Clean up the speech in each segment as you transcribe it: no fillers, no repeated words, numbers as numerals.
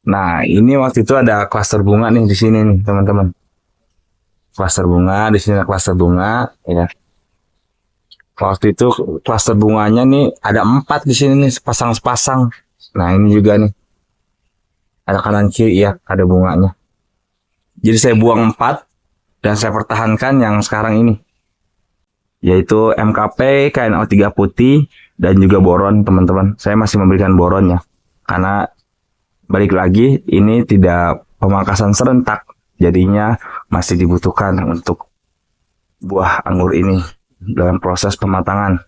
Nah, ini waktu itu ada klaster bunga nih di sini nih, teman-teman. Klaster bunga, di sini ada klaster bunga, ya. Waktu itu klaster bunganya nih ada 4 di sini nih, sepasang-sepasang. Nah, ini juga nih, ada kanan kiri ya, ada bunganya. Jadi saya buang 4 dan saya pertahankan yang sekarang ini, yaitu MKP, KNO3 putih, dan juga boron, teman-teman. Saya masih memberikan boron ya, karena balik lagi ini tidak pemangkasan serentak, jadinya masih dibutuhkan untuk buah anggur ini dalam proses pematangan.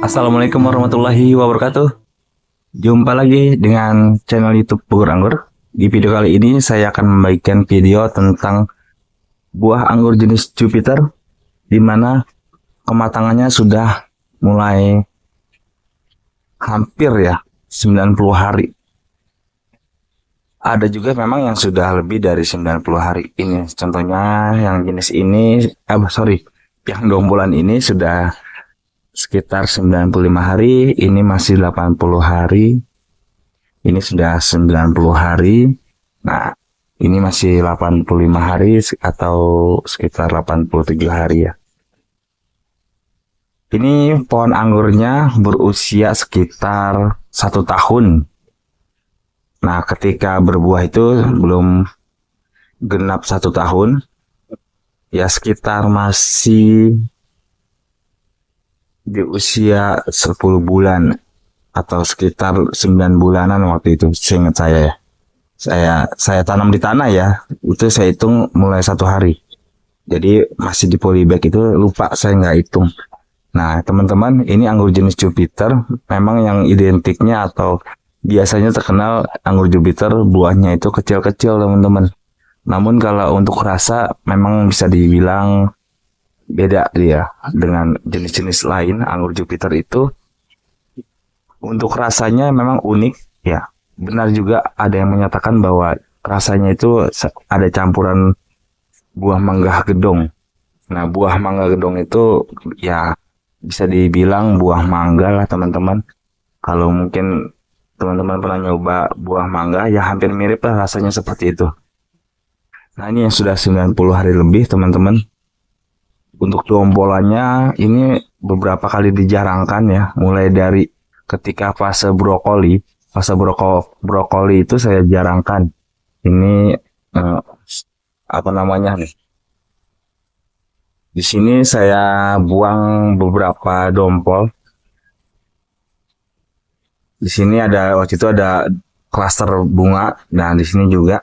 Assalamualaikum warahmatullahi wabarakatuh. Jumpa lagi dengan channel YouTube Bogor Anggur. Di video kali ini saya akan membagikan video tentang buah anggur jenis Jupiter, di mana kematangannya sudah mulai hampir ya 90 hari. Ada juga memang yang sudah lebih dari 90 hari. Ini contohnya yang jenis ini, yang dombolan ini sudah sekitar 95 hari, ini masih 80 hari, ini sudah 90 hari, nah ini masih 85 hari atau sekitar 87 hari ya. Ini pohon anggurnya berusia sekitar 1 tahun. Nah, ketika berbuah itu belum genap 1 tahun, ya sekitar masih di usia 10 bulan atau sekitar 9 bulanan waktu itu, seingat saya ya. Saya tanam di tanah ya, itu saya hitung mulai 1 hari. Jadi masih di polybag itu lupa saya nggak hitung. Nah, teman-teman, ini anggur jenis Jupiter, memang yang identiknya atau biasanya terkenal anggur Jupiter buahnya itu kecil-kecil, teman-teman. Namun kalau untuk rasa memang bisa dibilang beda dia dengan jenis-jenis lain. Anggur Jupiter itu untuk rasanya memang unik ya. Benar juga ada yang menyatakan bahwa rasanya itu ada campuran buah mangga gedong. Nah, buah mangga gedong itu ya bisa dibilang buah mangga lah, teman-teman. Kalau mungkin teman-teman pernah nyoba buah mangga ya hampir mirip lah rasanya seperti itu. Nah, ini yang sudah 90 hari lebih, teman-teman. Untuk dombolannya ini beberapa kali dijarangkan ya, mulai dari ketika fase brokoli itu saya jarangkan. Ini apa namanya nih? Di sini saya buang beberapa dompol. Di sini ada waktu itu ada klaster bunga, dan di sini juga.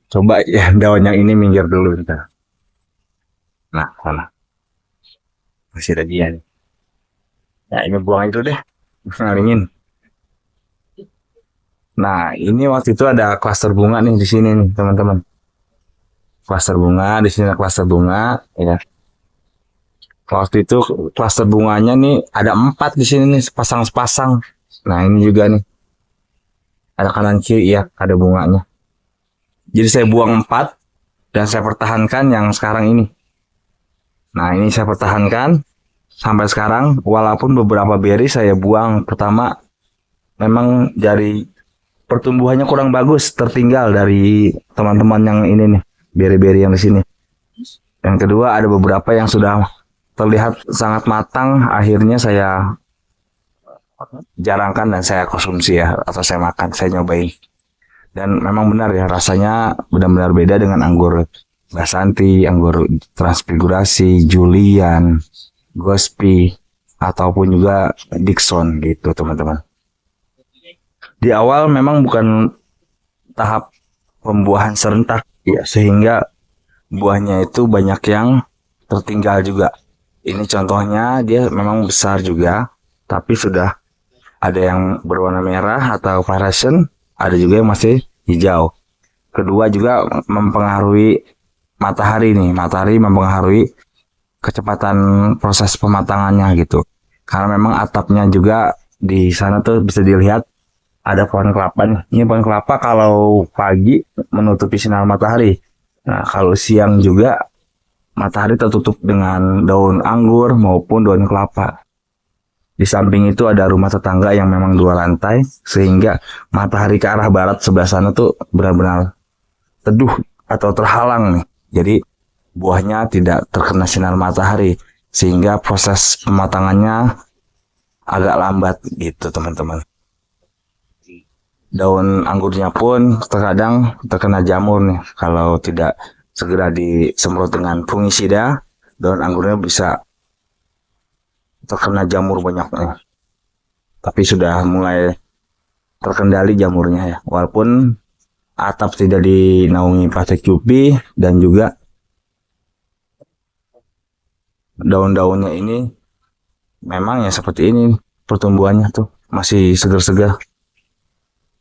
Coba ya daun yang ini minggir dulu bentar. Nah, sana. Masih ada dia nih. Nah, ini buang itu deh. Ngaringin. Nah, ini waktu itu ada klaster bunga nih di sini nih, teman-teman. Klaster bunga, di sini ada klaster bunga, ya. Waktu itu klaster bunganya nih ada 4 di sini nih, sepasang-sepasang. Nah, ini juga nih. Ada kanan kiri ya, ada bunganya. Jadi saya buang 4 dan saya pertahankan yang sekarang ini. Nah, ini saya pertahankan sampai sekarang, walaupun beberapa beri saya buang. Pertama, memang dari pertumbuhannya kurang bagus, tertinggal dari teman-teman yang ini nih, beri-beri yang di sini. Yang kedua, ada beberapa yang sudah terlihat sangat matang, akhirnya saya jarangkan dan saya konsumsi ya, atau saya makan, saya nyobain. Dan memang benar ya, rasanya benar-benar beda dengan anggur Basanti, anggur Transfigurasi, Julian, Gospi, ataupun juga Dixon gitu, teman-teman. Di awal memang bukan tahap pembuahan serentak ya, sehingga buahnya itu banyak yang tertinggal juga. Ini contohnya, dia memang besar juga, tapi sudah ada yang berwarna merah atau fluorescent, ada juga yang masih hijau. Kedua juga mempengaruhi matahari nih, matahari mempengaruhi kecepatan proses pematangannya gitu. Karena memang atapnya juga di sana tuh bisa dilihat ada pohon kelapa nih. Ini pohon kelapa kalau pagi menutupi sinar matahari. Nah, kalau siang juga matahari tertutup dengan daun anggur maupun daun kelapa. Di samping itu ada rumah tetangga yang memang 2 lantai, sehingga matahari ke arah barat sebelah sana tuh benar-benar teduh atau terhalang nih. Jadi buahnya tidak terkena sinar matahari, sehingga proses pematangannya agak lambat gitu teman-teman. Daun anggurnya pun terkadang terkena jamur nih. Kalau tidak segera disemprot dengan fungisida, daun anggurnya bisa terkena jamur banyak nih. Tapi sudah mulai terkendali jamurnya ya. Walaupun atap tidak dinaungi plastik UV dan juga daun-daunnya ini memang ya seperti ini pertumbuhannya tuh masih segar-segar.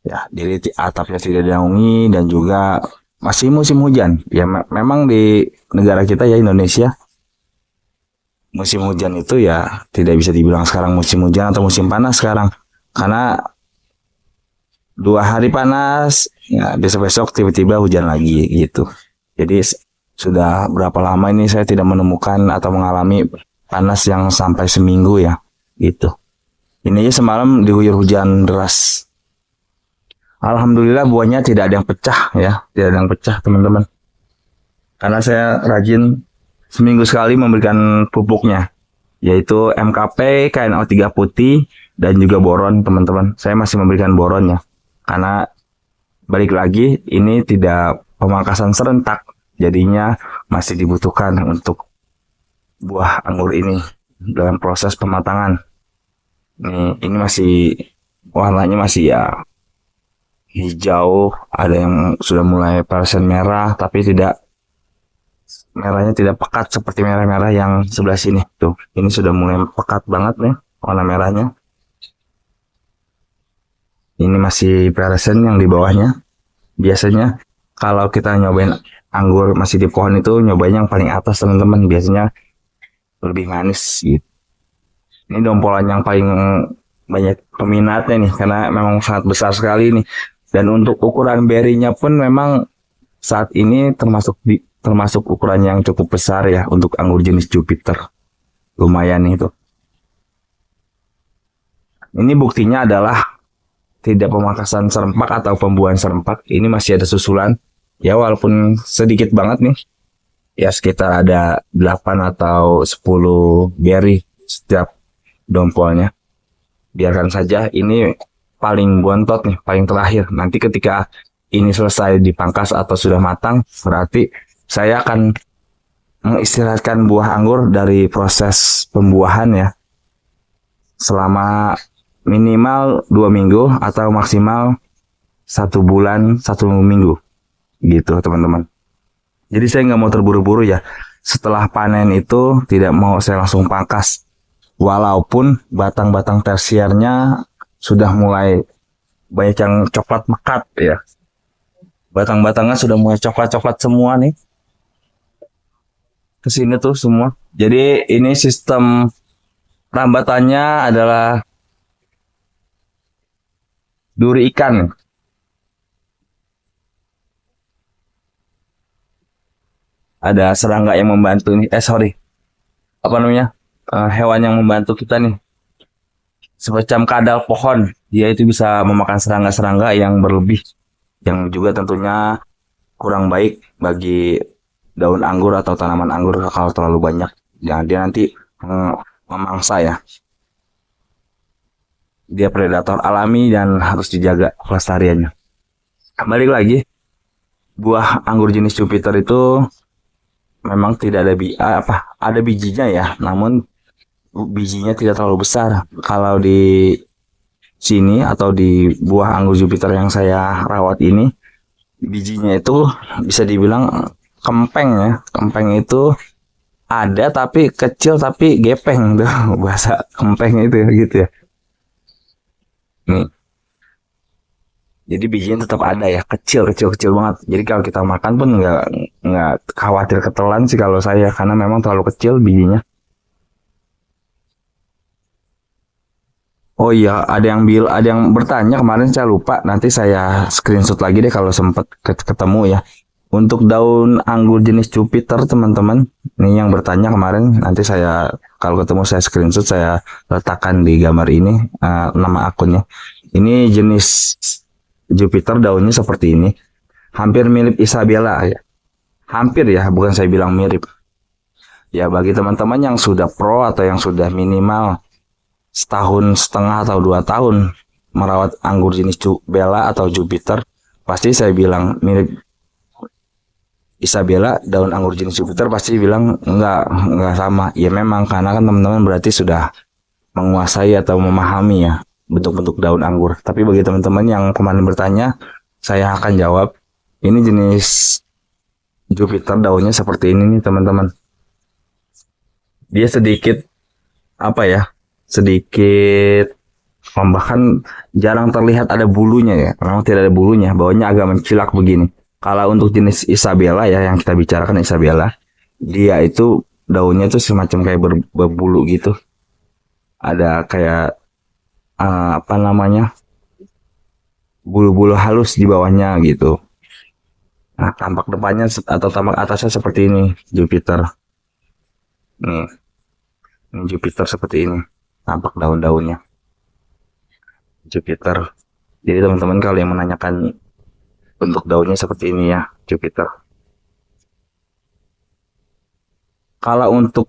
Ya, jadi atapnya tidak dinaungi dan juga masih musim hujan. Ya, memang di negara kita ya Indonesia, musim hujan itu ya tidak bisa dibilang sekarang musim hujan atau musim panas sekarang. Karena 2 hari panas, ya besok-besok tiba-tiba hujan lagi gitu. Jadi sudah berapa lama ini saya tidak menemukan atau mengalami panas yang sampai seminggu ya gitu. Ini aja semalam diguyur hujan deras. Alhamdulillah buahnya tidak ada yang pecah ya, tidak ada yang pecah teman-teman. Karena saya rajin seminggu sekali memberikan pupuknya, yaitu MKP, KNO3 putih, dan juga boron teman-teman. Saya masih memberikan boron ya, karena balik lagi ini tidak pemangkasan serentak, jadinya masih dibutuhkan untuk buah anggur ini dalam proses pematangan. Ini masih warnanya masih ya hijau, ada yang sudah mulai persen merah, tapi merahnya tidak pekat seperti merah-merah yang sebelah sini tuh. Ini sudah mulai pekat banget nih warna merahnya. Ini masih persen yang di bawahnya. Biasanya kalau kita nyobain anggur masih di pohon itu nyobain yang paling atas teman-teman, biasanya lebih manis gitu. Ini dompolan yang paling banyak peminatnya nih karena memang sangat besar sekali nih. Dan untuk ukuran berinya pun memang saat ini termasuk ukuran yang cukup besar ya untuk anggur jenis Jupiter. Lumayan itu. Ini buktinya adalah tidak pemangkasan serempak atau pembuahan serempak. Ini masih ada susulan. Ya walaupun sedikit banget nih. Ya sekitar ada 8 atau 10 beri setiap dompolnya. Biarkan saja, ini paling bontot nih, paling terakhir. Nanti ketika ini selesai dipangkas atau sudah matang, berarti saya akan mengistirahatkan buah anggur dari proses pembuahan ya selama minimal 2 minggu atau maksimal 1 bulan 1 minggu gitu teman-teman. Jadi saya nggak mau terburu-buru ya. Setelah panen itu tidak mau saya langsung pangkas, walaupun batang-batang tersiernya sudah mulai banyak yang coklat mekat ya. Batang-batangnya sudah mulai coklat-coklat semua nih. Kesini tuh semua. Jadi ini sistem rambatannya adalah duri ikan. Ada serangga yang membantu nih. Apa namanya? Hewan yang membantu kita nih. Semacam kadal pohon. Dia itu bisa memakan serangga-serangga yang berlebih. Yang juga tentunya kurang baik bagi daun anggur atau tanaman anggur kalau terlalu banyak. Jangan dia nanti memangsa ya. Dia predator alami dan harus dijaga kelestariannya. Balik lagi, buah anggur jenis Jupiter itu memang tidak ada ada bijinya ya, namun bijinya tidak terlalu besar. Kalau di sini atau di buah anggur Jupiter yang saya rawat ini, bijinya itu bisa dibilang kempeng ya. Kempeng itu ada tapi kecil tapi gepeng tuh bahasa kempeng itu gitu ya. Nih. Jadi bijinya tetap ada ya, kecil banget. Jadi kalau kita makan pun nggak khawatir ketelan sih kalau saya, karena memang terlalu kecil bijinya. Oh iya, ada yang bertanya kemarin, saya lupa. Nanti saya screenshot lagi deh kalau sempat ketemu ya. Untuk daun anggur jenis Jupiter teman-teman, Ini yang bertanya kemarin, nanti saya kalau ketemu saya screenshot, saya letakkan di gambar ini nama akunnya. Ini jenis Jupiter, daunnya seperti ini. Hampir mirip Isabella ya. Hampir ya, bukan saya bilang mirip. Ya bagi teman-teman yang sudah pro atau yang sudah minimal setahun setengah atau 2 tahun merawat anggur jenis Bella atau Jupiter, pasti saya bilang mirip Isabella. Daun anggur jenis Jupiter pasti bilang enggak sama. Ya memang, karena kan teman-teman berarti sudah menguasai atau memahami ya bentuk-bentuk daun anggur. Tapi bagi teman-teman yang kemarin bertanya, saya akan jawab. Ini jenis Jupiter, daunnya seperti ini nih teman-teman. Dia sedikit apa ya? Sedikit bahkan jarang terlihat ada bulunya ya. Memang tidak ada bulunya, baunya agak mencilak begini. Kalau untuk jenis Isabella ya, yang kita bicarakan Isabella, dia itu daunnya tuh semacam kayak berbulu gitu. Ada kayak apa namanya? Bulu-bulu halus di bawahnya gitu. Nah, tampak depannya atau tampak atasnya seperti ini Jupiter. Nih, ini Jupiter seperti ini. Tampak daun-daunnya Jupiter. Jadi teman-teman kalau yang menanyakan bentuk daunnya seperti ini ya, Jupiter. Kalau untuk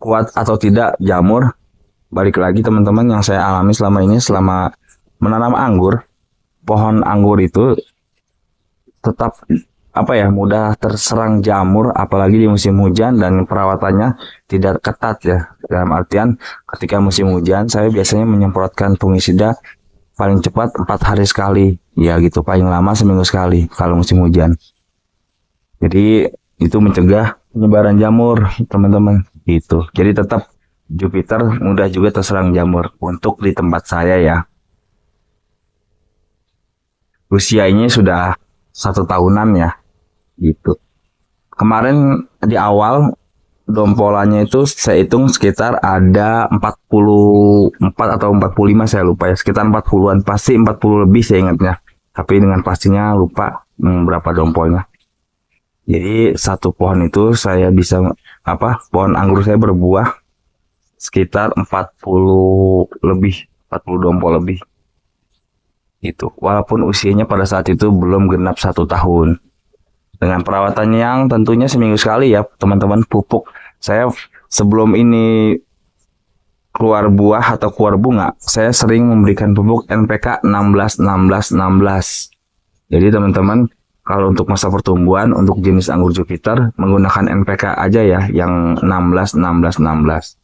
kuat atau tidak jamur, balik lagi teman-teman, yang saya alami selama ini selama menanam anggur, pohon anggur itu tetap apa ya, mudah terserang jamur, apalagi di musim hujan, dan perawatannya tidak ketat ya. Dalam artian ketika musim hujan saya biasanya menyemprotkan fungisida paling cepat 4 hari sekali ya gitu, paling lama seminggu sekali kalau musim hujan. Jadi itu mencegah penyebaran jamur teman-teman gitu. Jadi tetap Jupiter mudah juga terserang jamur untuk di tempat saya ya. Usia ini sudah 1 tahunan ya gitu. Kemarin di awal dompolannya itu saya hitung sekitar ada 44 atau 45, saya lupa ya, sekitar 40-an, pasti 40 lebih saya ingatnya, tapi dengan pastinya lupa berapa dompolnya. Jadi satu pohon itu saya bisa pohon anggur saya berbuah sekitar 40 lebih, 40 dompol lebih itu, walaupun usianya pada saat itu belum genap 1 tahun. Dengan perawatan yang tentunya seminggu sekali ya teman-teman. Pupuk saya sebelum ini keluar buah atau keluar bunga, saya sering memberikan pupuk NPK 16-16-16. Jadi teman-teman, kalau untuk masa pertumbuhan untuk jenis anggur Jupiter menggunakan NPK aja ya, yang 16-16-16.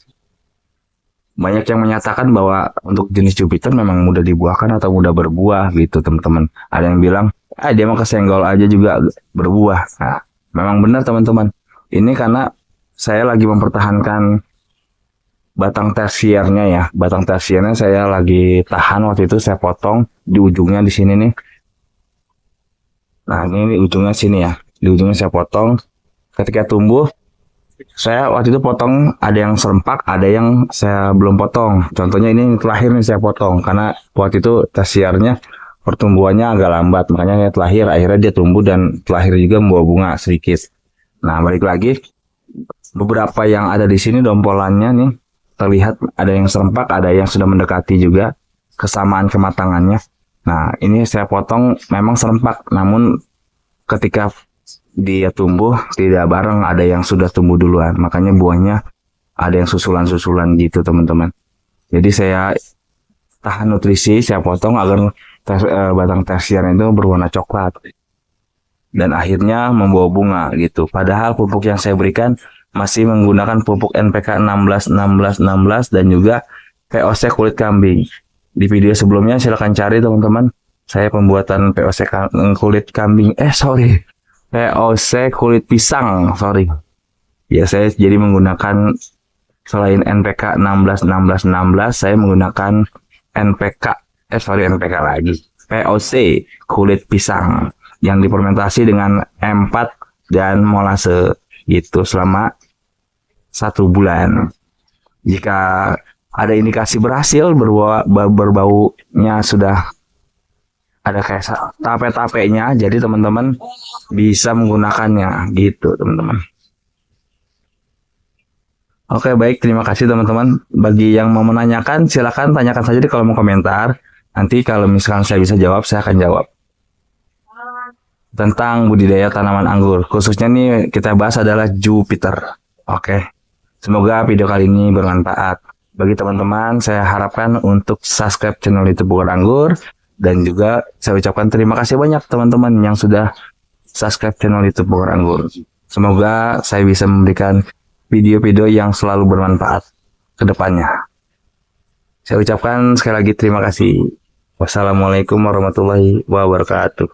Banyak yang menyatakan bahwa untuk jenis Jupiter memang mudah dibuahkan atau mudah berbuah gitu teman-teman. Ada yang bilang, dia mah kesenggol aja juga berbuah. Nah, memang benar teman-teman. Ini karena saya lagi mempertahankan batang tersiernya ya. Batang tersiernya saya lagi tahan, waktu itu saya potong di ujungnya di sini nih. Nah, ini di ujungnya sini ya. Di ujungnya saya potong. Ketika tumbuh, saya waktu itu potong, ada yang serempak, ada yang saya belum potong. Contohnya ini terakhir nih saya potong karena waktu itu tersiernya pertumbuhannya agak lambat, makanya terlahir, akhirnya dia tumbuh dan terlahir juga membawa bunga sedikit. Nah, balik lagi, beberapa yang ada di sini dompolannya nih terlihat ada yang serempak, ada yang sudah mendekati juga kesamaan kematangannya. Nah, ini saya potong memang serempak, namun ketika dia tumbuh tidak bareng, ada yang sudah tumbuh duluan, makanya buahnya ada yang susulan-susulan gitu teman-teman. Jadi saya tahan nutrisi, saya potong agar batang tersiernya itu berwarna coklat dan akhirnya membawa bunga gitu. Padahal pupuk yang saya berikan masih menggunakan pupuk NPK 16-16-16 dan juga POC kulit kambing. Di video sebelumnya silahkan cari teman-teman, saya pembuatan POC kulit kambing, POC kulit pisang, ya. Saya jadi menggunakan selain NPK 16-16-16, saya menggunakan NPK lagi, POC kulit pisang yang difermentasi dengan M4 dan molase gitu selama 1 bulan. Jika ada indikasi berhasil, berbaunya sudah ada kayak tape-tapenya, jadi teman-teman bisa menggunakannya gitu teman-teman. Oke, baik. Terima kasih teman-teman. Bagi yang mau menanyakan, silakan tanyakan saja di kolom komentar. Nanti kalau misalkan saya bisa jawab, saya akan jawab. Tentang budidaya tanaman anggur. Khususnya nih kita bahas adalah Jupiter. Oke. Semoga video kali ini bermanfaat. Bagi teman-teman, saya harapkan untuk subscribe channel YouTube Bukan Anggur. Dan juga saya ucapkan terima kasih banyak teman-teman yang sudah subscribe channel YouTube Bukan Anggur. Semoga saya bisa memberikan video-video yang selalu bermanfaat ke depannya. Saya ucapkan sekali lagi terima kasih. Wassalamualaikum warahmatullahi wabarakatuh.